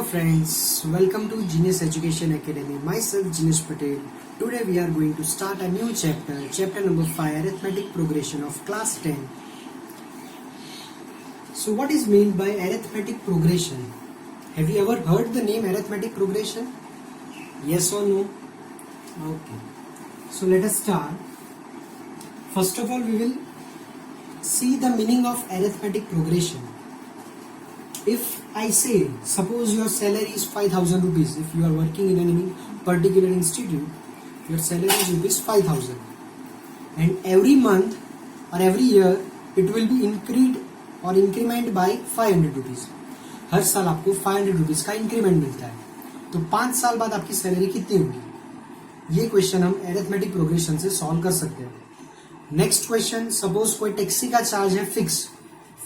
friends, welcome to Genius Education Academy. Myself Jinesh Patel. Today we are going to start a new chapter number 5, arithmetic progression of class 10. So what is meant by arithmetic progression? Have you ever heard the name arithmetic progression? Yes or no? Okay. So let us start. First of all, we will see the meaning of arithmetic progression. If I say, suppose your salary is 5,000 rupees, if you are working in any particular institute, your salary is rupees 5,000, and every month or every year it will be increased or increment by 500 rupees. हर साल आपको 500 rupees का increment मिलता है, तो 5 साल बाद आपकी salary कितनी होगी? ये क्वेश्चन हम एरिथमेटिक प्रोग्रेशन से सॉल्व कर सकते हैं. नेक्स्ट क्वेश्चन, सपोज कोई टैक्सी का चार्ज है fix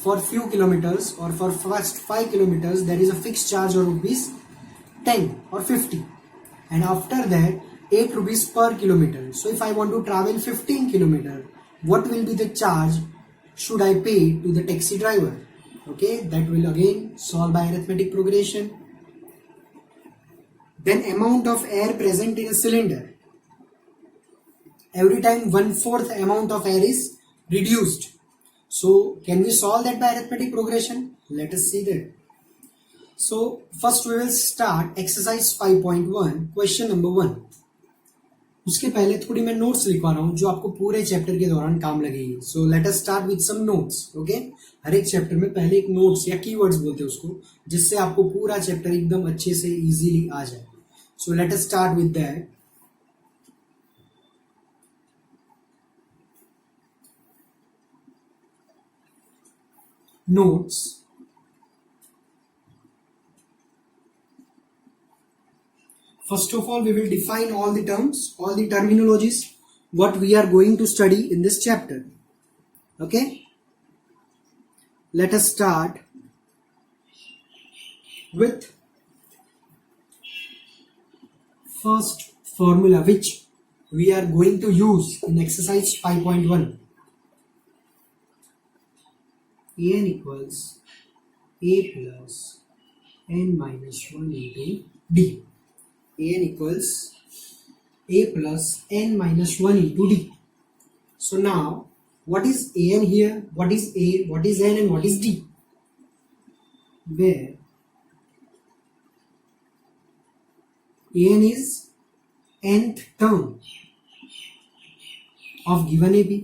for few kilometers or for first 5 kilometers there is a fixed charge of rupees 10 or 50, and after that 8 rupees per kilometer. So if I want to travel 15 kilometer, what will be the charge should I pay to the taxi driver? Okay, that will again solve by arithmetic progression. Then amount of air present in a cylinder. Every time 1/4 amount of air is reduced. So can we solve that by arithmetic progression? Let us see that. So first we will start exercise 5.1 question number 1. उसके पहले थोड़ी मैं notes लिखवा रहा हूँ जो आपको पूरे चैप्टर के दौरान काम लगेगी. So let us start with some notes. Okay, हर एक चैप्टर में पहले एक नोट्स या कीवर्ड्स बोलते हैं उसको, जिससे आपको पूरा चैप्टर एकदम अच्छे से इजीली आ जाए. सो let us start with that. Notes. First of all, we will define all the terms, all the terminologies, what we are going to study in this chapter. Okay? Let us start with first formula which we are going to use in exercise 5.1. An equals a plus n minus 1 into d. An equals a plus n minus 1 into d. So now, what is an here? What is a? What is n? And what is d? Where an is nth term of given AB.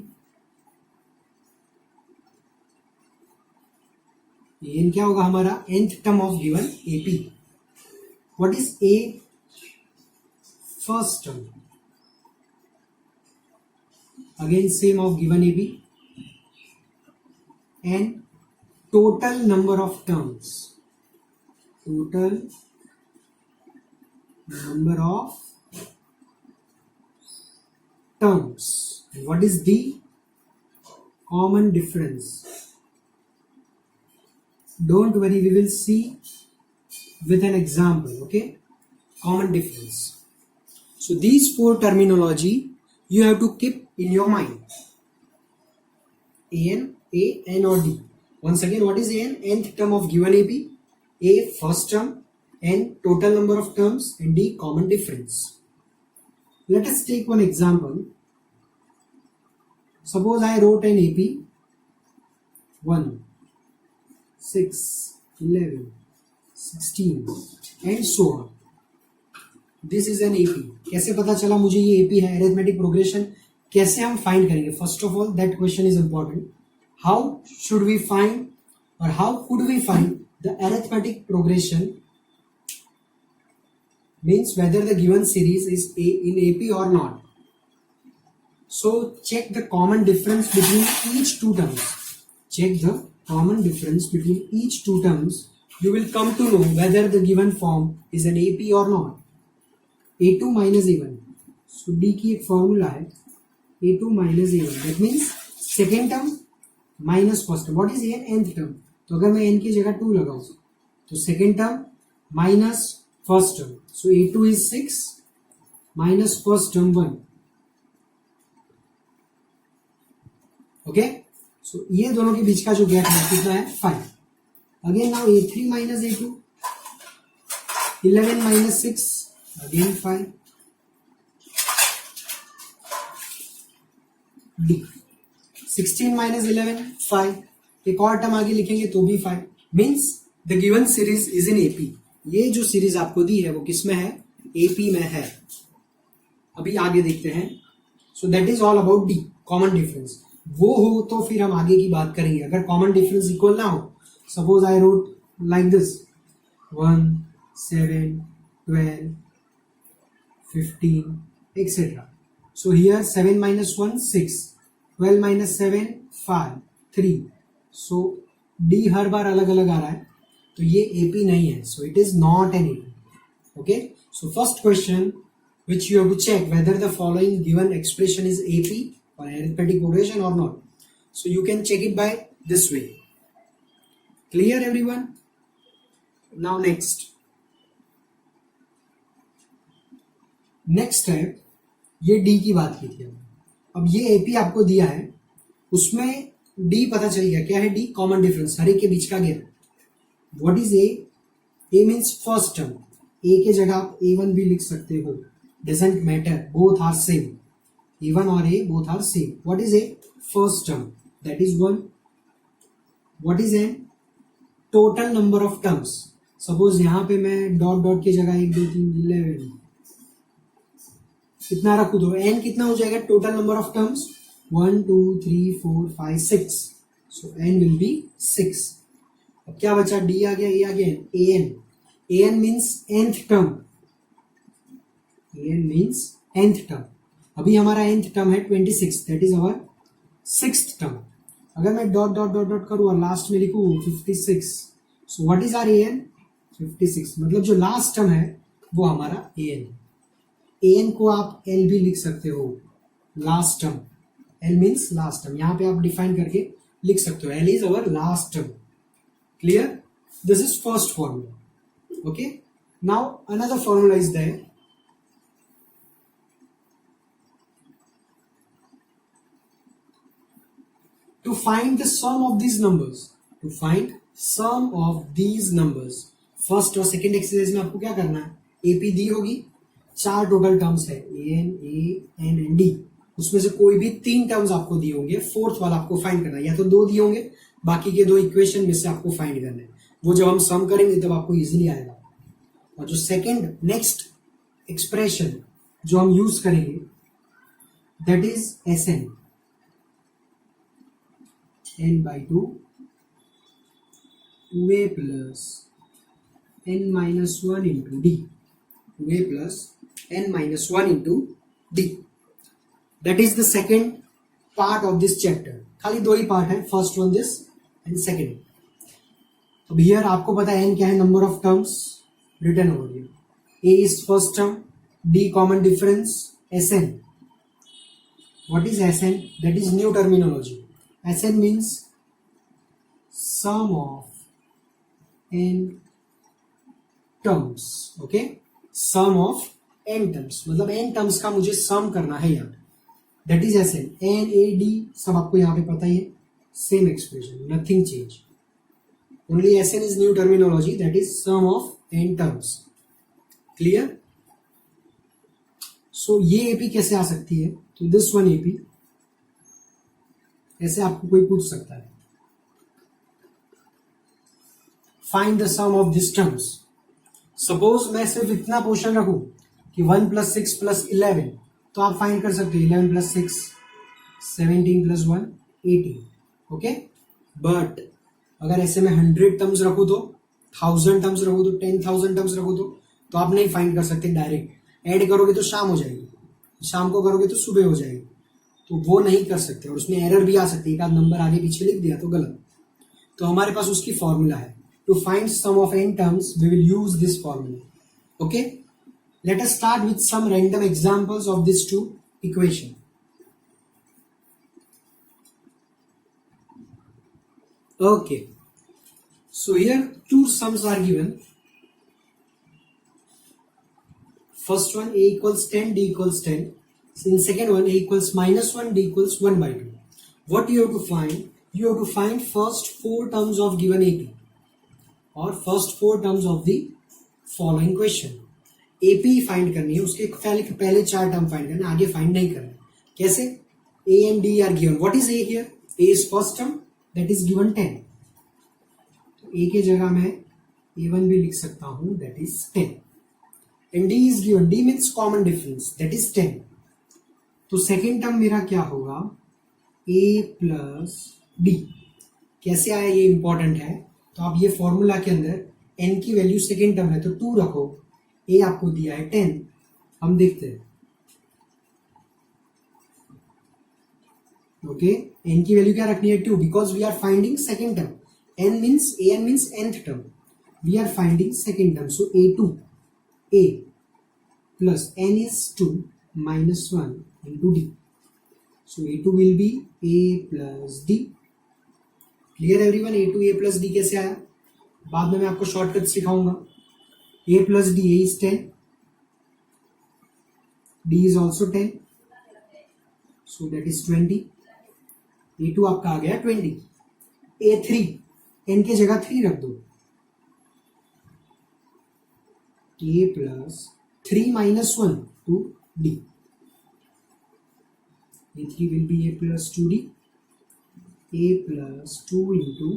N क्या होगा हमारा? nth term of given AP. What is A? First term, again same of given AB, and total number of terms, total number of terms. What is the common difference? Don't worry, we will see with an example. Okay, common difference. So these four terminology you have to keep in your mind. An, a, n or d. Once again, what is an? Nth term of given AB. A, first term. N, total number of terms. And D, common difference. Let us take one example. Suppose I wrote an AP 1, 6, 11, 16 and so on. This is an AP. कैसे पता चला मुझे ये AP है? Arithmetic progression कैसे हम find करेंगे? First of all that question is important. How should we find और how could we find the arithmetic progression? Means whether the given series is in AP or not. So check the common difference between each two terms. Check the common difference between each two terms. You will come to know whether the given form is an AP or not. A2 minus A1. So D की एक formula है A2 minus A1. That means second term minus first term. What is an? Nth term. तो अगर मैं n की जगह 2 लगाऊं तो second term minus first term. So A2 is 6 minus first term 1. Okay? So ये दोनों के बीच का जो गैप है कितना है? 5. Again now A3 minus A2. 11 minus 6, again 5. D. 16 minus 11, 5. एक और टर्म आगे लिखेंगे तो भी 5. Means the given series is in AP. ये जो सीरीज आपको दी है वो किस में है? एपी में है. अभी आगे देखते हैं. So that is all about D, common difference. वो हो तो फिर हम आगे की बात करेंगे. अगर कॉमन डिफरेंस इक्वल ना हो, suppose I wrote like this 1, 7, 12, 15, etc. So here 7 minus 1, 6. 12 minus 7, 5, 3. So D हर बार अलग अलग आ रहा है, तो ये AP नहीं है. So it is not an AP. Okay. So first question which you have to check whether the following given expression is AP or arithmetic progression or not. So you can check it by this way. Clear everyone? Now next step, ये D की बात की थी हमने. अब ये AP आपको दिया है, उसमें D पता चल गया. क्या है D? कॉमन डिफरेंस, हर एक के बीच का gap. What is A? A means first term. A के जगह आप A1 भी लिख सकते हो, doesn't matter, both are same. A1 और A both are same. What is A? First term, that is 1. What is N? Total number of terms. Suppose यहां पे मैं डॉट डॉट की जगह 1 2 3 11 कितना रखू तो N कितना हो जाएगा? Total number of terms 1 2 3 4 5 6. So N will be 6. अब क्या बचा? D आ गया, A आ गया, AN. AN means nth term. AN means nth term. अभी हमारा nth टर्म है 26, that is our sixth term. अगर मैं डॉट डॉट डॉट डॉट करूँ और लास्ट में लिखूँ 56, so what is are AN? 56. मतलब जो लास्ट टर्म है वो हमारा AN. AN को आप L भी लिख सकते हो, last term. L means last term. यहां पे आप डिफाइन करके लिख सकते हो, L is our last term. Clear? This is first formula. Okay. Now another formula is there. To find the sum of these numbers, to find sum of these numbers, first और second exercise में आपको क्या करना है? AP दी होगी, 4 total terms है, AN, A, N and D. उसमें से कोई भी 3 टर्म्स आपको दिए होंगे, फोर्थ वाला आपको फाइंड करना है. या तो 2 दिए होंगे, बाकी के 2 इक्वेशन में से आपको फाइंड करना है. वो जब हम सम करेंगे तब आपको इजीली आएगा. और जो सेकेंड नेक्स्ट एक्सप्रेशन जो हम यूज करेंगे that is SN. N by 2 2A plus N minus 1 into D. 2A plus N minus 1 into D. That is the second part of this chapter. खाली 2 ही पार्ट है, first one this and second. अब here आपको पता है N क्या है? Number of terms return over here. A is first term, D common difference, SN. What is SN? That is new terminology. SN means sum of N terms. Okay? Sum of N terms. मतलब N terms का मुझे sum करना है यहाँ. That is SN. N, A, D सब आपको यहाँ पे पता ही है. Same expression. Nothing change. Only SN is new terminology. That is sum of N terms. Clear? So ये AP कैसे आ सकती है? तो this one AP ऐसे आपको कोई पूछ सकता है. Find the sum of these terms. Suppose मैं सिर्फ इतना पोर्शन रखूं कि 1 plus 6 plus 11, तो आप फाइंड कर सकते हो 11 plus 6 17 plus 1 18. ओके. बट अगर ऐसे में 100 टर्म्स रखूं तो, 1000 टर्म्स रखूं तो, 10,000 टर्म्स रखूं तो आप नहीं फाइंड कर सकते डायरेक्ट. ऐड करोगे तो शाम हो जाएगी, शाम को करोगे तो सुबह हो जाएगी, तो वो नहीं कर सकते. और उसमें एरर भी आ सकती है, एक आध नंबर आगे पीछे लिख दिया तो गलत. तो हमारे पास उसकी फॉर्मूला है. To find sum of n terms we will use this formula. Okay. Let us start with some random examples of this two equation. Okay. So here two sums are given. First one, A equals 10, D equals 10. In second one, A equals -1, D equals 1 by 2. What you have to find? You have to find first 4 terms of given AP or first 4 terms of the following question. AP find करनी है, उसके पहले 4 term find करना, आगे find नहीं करना। कैसे? ए and D R given. What is A here? A is first term that is given 10। तो ए के जगह मैं A1 भी लिख सकता हूं that is 10 and D is given. D means common difference that is 10। तो सेकेंड टर्म मेरा क्या होगा? A plus D. कैसे आया ये इंपॉर्टेंट है, तो आप ये फॉर्मूला के अंदर n की वैल्यू सेकेंड टर्म है तो 2 रखो, a आपको दिया है 10। हम देखते हैं। ओके, n की वैल्यू क्या रखनी है? 2 because we are finding second term. n means nth term, we are finding second term. So a2 a plus n is 2 minus 1 into d. So a2 will be a plus d. Clear everyone? a2 a plus d कैसे आया? बाद में मैं आपको shortcut सिखाऊंगा। a plus d, a is 10, d is also 10, so that is 20. a2 आपका आ गया 20। a3 n के जगह 3 रख दो, a plus 3 minus 1 to d. a3 will be a plus 2d, a plus 2 into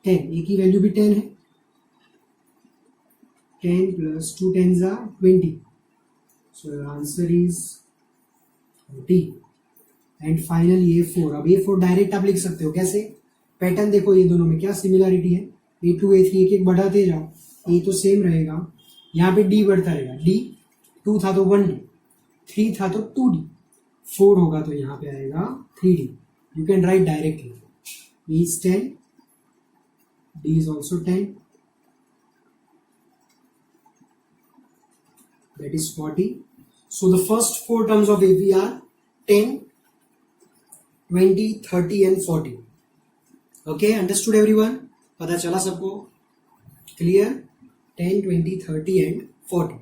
10। a की वैल्यू भी 10 है, 10 plus 2 tens are 20. So your answer is 30. And finally a4। अब a4 डायरेक्ट आप लिख सकते हो। कैसे? पैटर्न देखो, ये दोनों में क्या सिमिलरिटी है? a2 a3 एक एक बढ़ाते जाओ, a तो सेम रहेगा, यहाँ पे d बढ़ता रहेगा। d 2 था तो 1d, 3 था तो 2d, 4 होगा तो यहाँ पे आएगा 3d। You can write directly. a is 10, d is also 10, that is 40. So the first 4 terms of AP are 10, 20, 30 and 40. Okay, understood everyone? पता चला सबको? Clear? 10, 20, 30 and 40.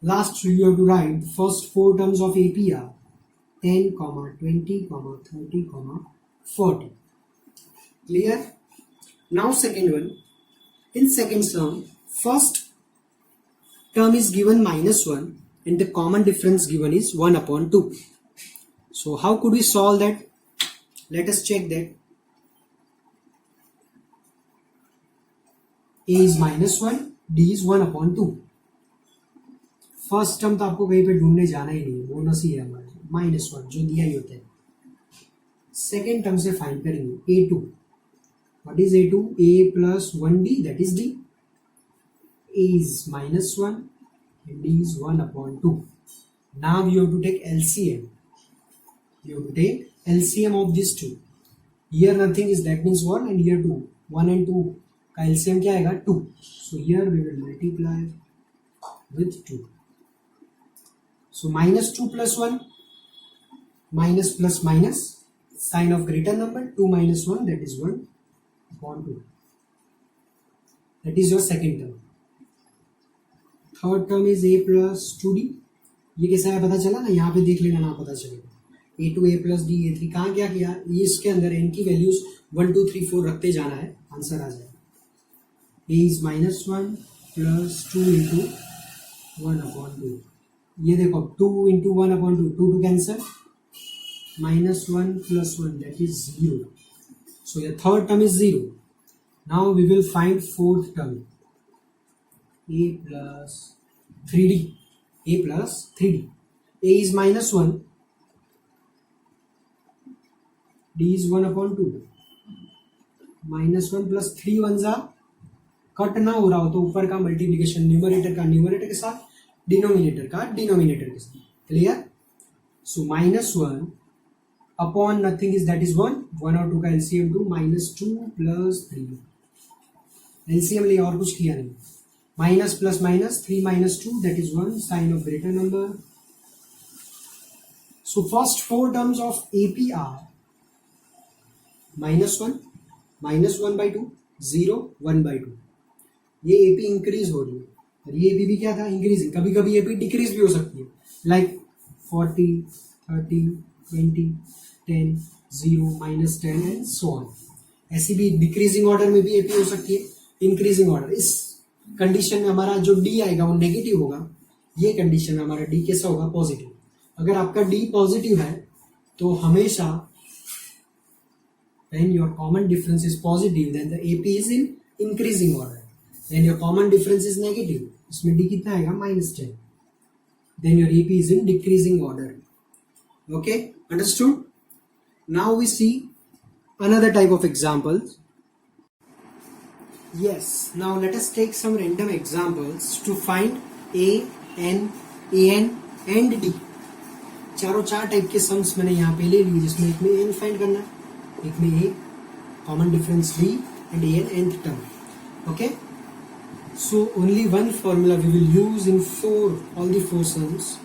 Last you have to write the first 4 terms of AP are 10, 20, 30, 40. Clear? Now second one. In second term, first term is given -1 and the common difference given is 1 upon 2. So how could we solve that? Let us check that. A is -1, D is 1 upon 2. First term तो आपको कहीं पे ढूंढने जाना ही नहीं है, bonus ही है हमारे, -1 जो दिया ही होता है। सेकेंड टर्म से फाइंड करेंगे A2। What is A2? A plus 1D, that is D. A is -1 and D is 1 upon 2. Now you have to take LCM. You have to take LCM of these two. Here nothing is, that means 1 and here 2. 1 and 2 का LCM क्या आएगा? 2. So here we will multiply with 2. So -2 plus 1, minus plus minus, sign of greater number, 2 minus 1, that is 1 upon 2. That is your second term. Third term is a plus 2d. ये कैसा है पता चला ना? यहाँ पे देख लेना ना, पता चलेगा। a2 a plus d a3 कहाँ क्या किया? ये इसके अंदर n की वैल्यूज 1 2 3 4 रखते जाना है, आंसर आ जाएगा। a is -1 plus 2 into 1 upon 2. ये देखो 2 into 1 upon 2, 2 to cancel, -1 plus 1, that is 0. So your third term is 0. Now we will find fourth term. A plus 3d. A plus 3d. A is -1. D is 1 upon 2. -1 plus 3 ones are, cut ना हो रहा हो तो ऊपर का multiplication numerator का numerator के साथ, डिनोमिनेटर का डिनोमिनेटर के साथ। Clear? So -1 upon nothing is, that is 1, 1 और 2 का एलसीएम 2, -2 plus 3 एलसीएम लिया और कुछ किया नहीं, minus plus minus 3 minus 2, that is 1, sign of greater number. So first 4 terms of AP are -1, -1/2, 0, 1/2. ये AP इंक्रीज हो रही है और ये AP भी क्या था? इंक्रीजिंग। कभी कभी AP डिक्रीज भी हो सकती है, लाइक 40, 30, 20, 10, 0, -10 एंड सो ऑन। ऐसी भी डिक्रीजिंग ऑर्डर में भी AP हो सकती है, इंक्रीजिंग ऑर्डर। इस कंडीशन में हमारा जो डी आएगा वो नेगेटिव होगा, ये कंडीशन में हमारा डी कैसा होगा, पॉजिटिव। अगर आपका डी पॉजिटिव है तो हमेशा when your common difference is positive then the AP is in increasing order, when your common difference is negative इसमें D कितना आएगा, -10, then your AP is in decreasing order. Okay, understood? Now we see another type of examples. Yes, now let us take some random examples to find A, N, AN and D. चारों चार type के sums मैंने यहाँ पे ले लिए, जिसमें एक में एन फाइंड करना है, एक में A, common difference D and N nth term. Okay, so only one formula we will use in for all the four sums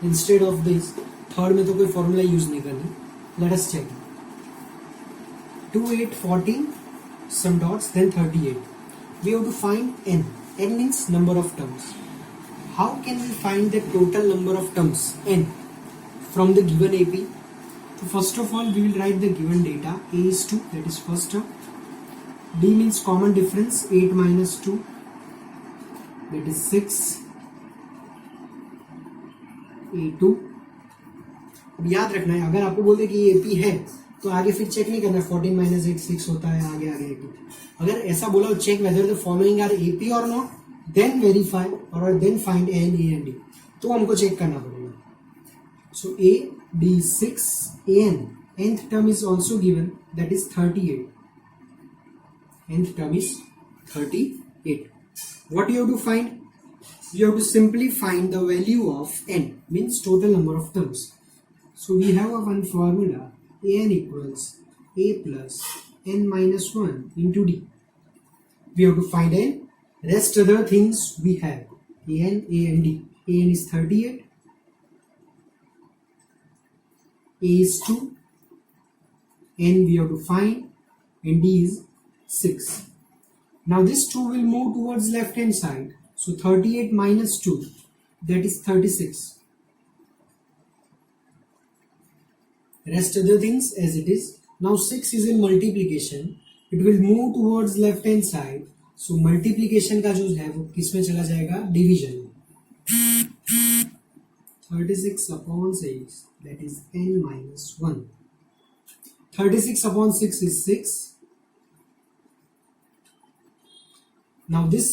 instead of this. Third में तो कोई फॉर्मूला यूज नहीं करनी. Let us check. 2, 8, 14 some dots then 38. We have to find n. N means number of terms. How can we find the total number of terms n from the given AP? So first of all we will write the given data. A is 2, that is first term. D means common difference, 8 minus 2, that is 6. A2. अब याद रखना है, अगर आपको बोल दे कि ये AP है तो आगे फिर चेक नहीं करना 14 minus 8 6 होता है, आगे आगे 8. अगर ऐसा बोला check whether the following are AP or not, then verify और then find n, a and d. तो हमको चेक करना पड़ेगा. So A, D 6, AN, nth term is also given, that is 38. Nth term is 38. What you have to find? You have to simply find the value of n, means total number of terms. So we have a one formula, AN equals A plus n minus 1 into D. We have to find n. Rest other things we have AN, A and D. AN is 38. A is 2, N we have to find, and D is 6. Now this 2 will move towards left hand side. So 38 minus 2, that is 36. Rest other things as it is. Now 6 is in multiplication. It will move towards left hand side. So multiplication का जो है वो किस में चला जाएगा, division में. 36 upon 6, that is n minus 1. 36 upon 6 is 6. Now this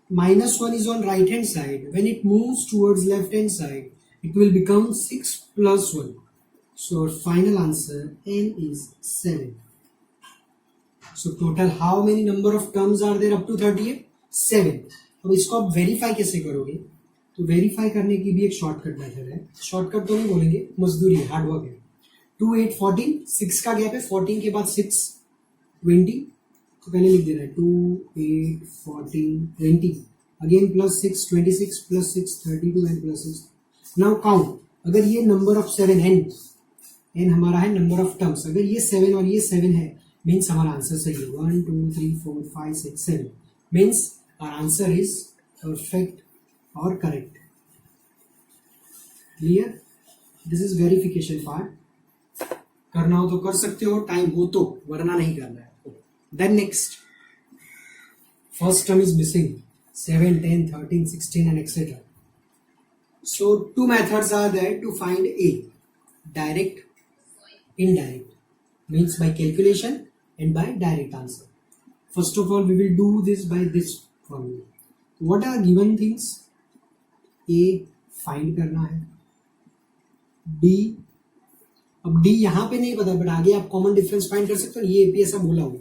minus 1 is on right hand side. When it moves towards left hand side, it will become 6 plus 1. So our final answer n is 7. So total how many number of terms are there up to 38? 7. अब इसको आप verify कैसे करोगे? तो verify करने की भी एक शॉर्टकट मेथड है. शॉर्टकट तो नहीं बोलेंगे, मजदूरी है, हार्डवर्क है. 2, 8, 14, 6 का गैप है, 14 के बाद 6, 20. तो पहले लिख देना है 2, 8, 14, 20. Again plus 6, 26 plus 6, 32 and plus 6. Now count. अगर ये नंबर ऑफ 7 n हमारा है नंबर ऑफ टर्म्स. अगर ये 7 और ये 7 है, मीन्स हमारा आंसर सही है. 1, 2, 3, 4, 5, 6, 7 means our answer is perfect or correct. Clear? This is verification part. करना हो तो कर सकते हो, टाइम हो तो, वरना नहीं करना है. Then next, first term is missing, 7, 10, 13, 16 and etc. So two methods are there to find A. Direct, indirect, means by calculation and by direct answer. First of all, we will do this by this formula. What are given things? A find करना है. D, अब D यहाँ पे नहीं पता, but आगे आप common difference find कर सकते हो. ये AP ऐसा बोला हुआ.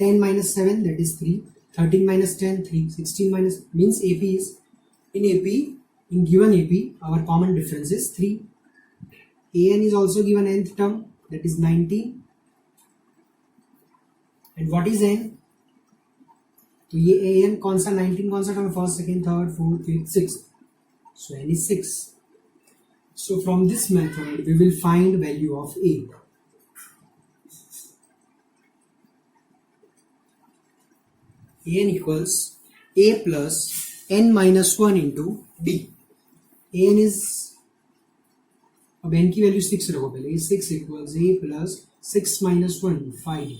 10 minus 7, that is 3. 13 minus 10, 3. 16 minus means AP is in given AP our common difference is 3. AN is also given nth term, that is 19. And what is N? तो ये AN कौन सा 19 कौन सा term, first, second, third, fourth, fifth, sixth. So n is 6. So from this method we will find value of A. An equals A plus n minus 1 into D. An is, अब n की value 6 रखो पहले. A6 equals A plus 6 minus 1, 5.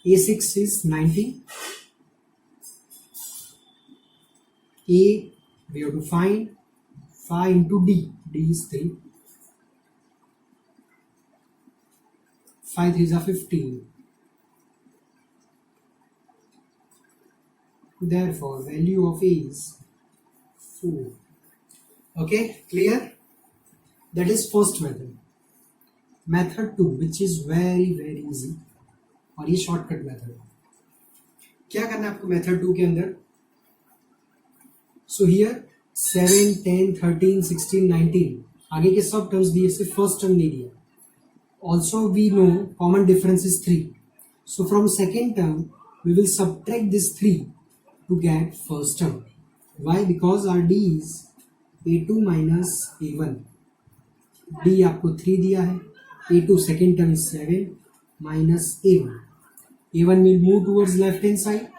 A6 is 19. A, we have to find 5 into D. D is 3. 5 3s are 15. Therefore, value of A is 4. Okay, clear? That is first method. Method 2, which is very easy, और ये shortcut method. क्या करना है आपको method 2 के अंदर? So here 7, 10, 13, 16, 19 आगे के सब टर्म्स दिए, सिर्फ फर्स्ट टर्म नहीं दिया. Also we know common difference is 3. So from second term we will subtract this 3 to get first term. Why? Because our D is A2 minus A1. D आपको 3 दिया है. A2 second term is 7 minus A1. A1 will move towards left hand side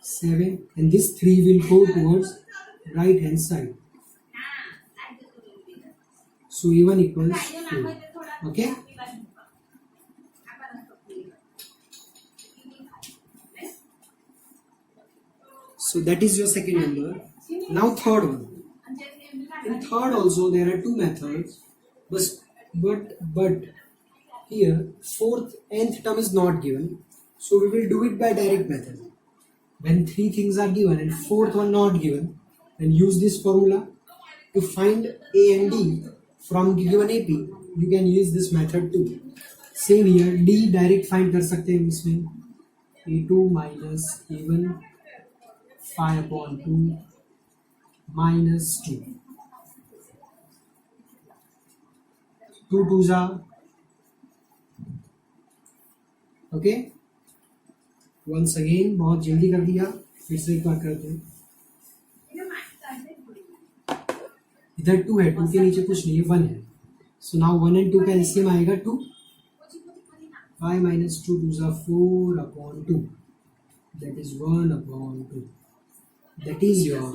7 and this 3 will go towards right hand side. So A1 equals 4. Okay. So that is your second number. Now third one. In third also there are two methods, but here fourth nth term is not given, so we will do it by direct method. When three things are given and fourth one not given, then use this formula to find A and D from given AP. You can use this method too. Same here, D direct find कर सकते हैं इसमें. A2 minus A1 5/2 minus 2. 2 2s are okay. Once again बहुत जल्दी कर दिया, फिर से एक बार करते हैं. इधर 2 है, 2 के नीचे कुछ नहीं है, 1 है. So now 1 and 2 का एलसीएम आएगा 2. 5 minus 2 2s are 4/2. That is 1/2. That is your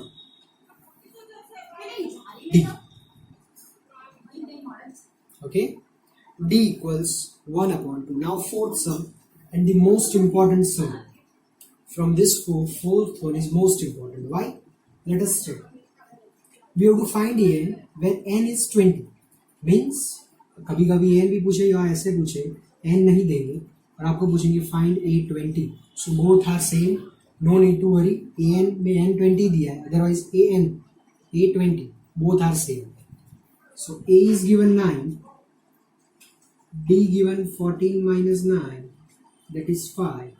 D. Okay, D equals 1/2. Now fourth sum and the most important sum. From this fourth one is most important. Why? Let us check. We have to find n when n is 20. Means कभी कभी n भी पूछे या ऐसे पूछे, n नहीं देंगे और आपको पूछेंगे find A20. So both are same. No need to worry. an में n20 दिया है, otherwise an A20 both are same. So A is given 9, D given 14 minus 9, that is 5.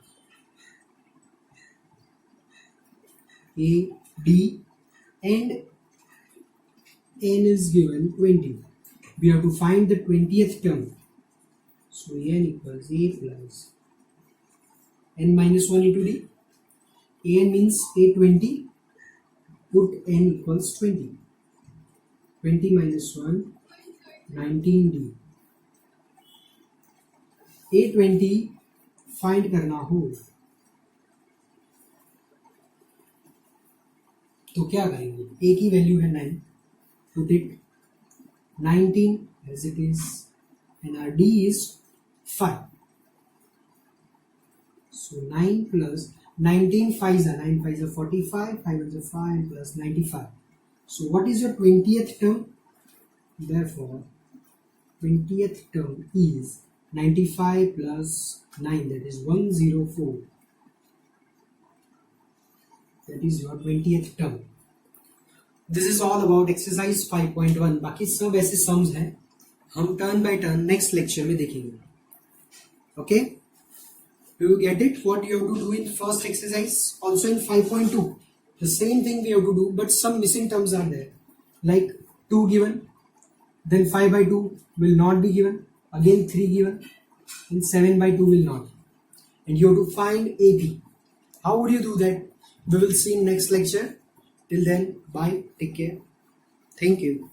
A, D and n is given 20. We have to find the 20th term. So n equals A plus n minus 1 into D. An means A20. Put n equals 20. 20 minus 1, 19D. A20 find करना हो तो क्या करेंगे? A की value है 9. Put it 19 as it is and our D is 5. So 9 plus 19 5s are 9 5s are 45, 5 1s are 5 plus 95. So what is your 20th term? Therefore 20th term is 95 plus 9, that is 104. That is your 20th term. This is all about exercise 5.1. बाकी सब ऐसे sums हैं, हम turn by turn next lecture में देखेंगे. Okay? Do you get it? What you have to do in first exercise? Also in 5.2. The same thing we have to do, but some missing terms are there. Like 2 given, then 5/2 will not be given, again 3 given, and 7/2 will not. And you have to find AP. How would you do that? We will see in next lecture. Till then, bye. Take care. Thank you.